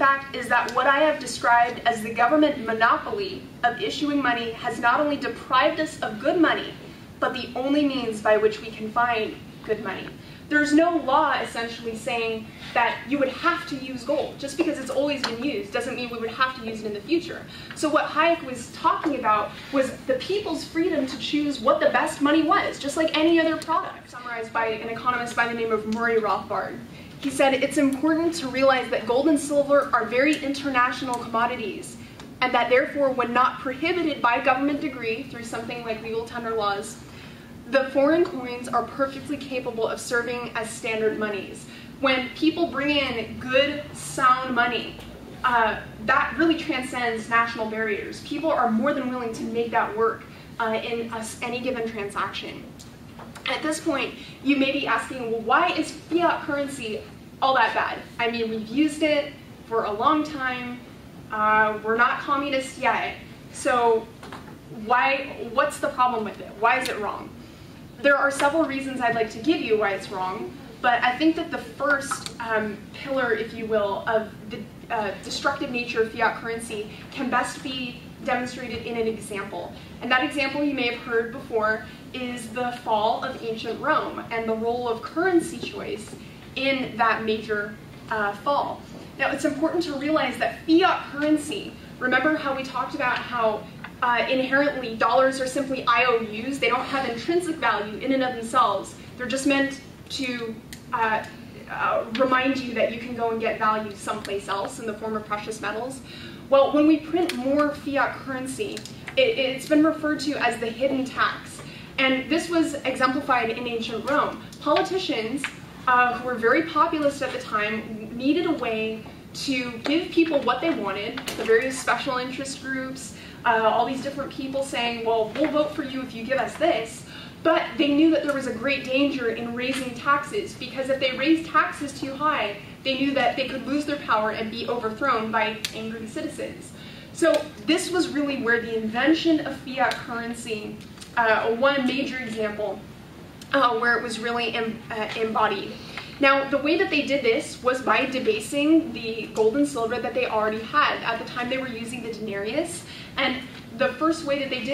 fact is that what I have described as the government monopoly of issuing money has not only deprived us of good money, but the only means by which we can find good money. There's no law essentially saying that you would have to use gold. Just because it's always been used doesn't mean we would have to use it in the future. So what Hayek was talking about was the people's freedom to choose what the best money was, just like any other product. Summarized by an economist by the name of Murray Rothbard. He said, it's important to realize that gold and silver are very international commodities, and that therefore when not prohibited by government decree through something like legal tender laws, the foreign coins are perfectly capable of serving as standard monies. When people bring in good, sound money, that really transcends national barriers. People are more than willing to make that work in any given transaction. At this point, you may be asking, well, why is fiat currency all that bad? I mean, we've used it for a long time. We're not communist yet. So what's the problem with it? Why is it wrong? There are several reasons I'd like to give you why it's wrong, but I think that the first pillar, if you will, of the destructive nature of fiat currency can best be demonstrated in an example. And that example you may have heard before is the fall of ancient Rome and the role of currency choice in that major fall. Now, it's important to realize that fiat currency, remember how we talked about how inherently dollars are simply IOUs, they don't have intrinsic value in and of themselves, they're just meant to remind you that you can go and get value someplace else in the form of precious metals. Well, when we print more fiat currency, it's been referred to as the hidden tax. And this was exemplified in ancient Rome. Politicians who were very populist at the time needed a way to give people what they wanted, the various special interest groups, all these different people saying, well, we'll vote for you if you give us this. But they knew that there was a great danger in raising taxes, because if they raised taxes too high, they knew that they could lose their power and be overthrown by angry citizens. So this was really where the invention of fiat currency, one major example, where it was really embodied. Now, the way that they did this was by debasing the gold and silver that they already had. At the time, they were using the denarius, and the first way that they did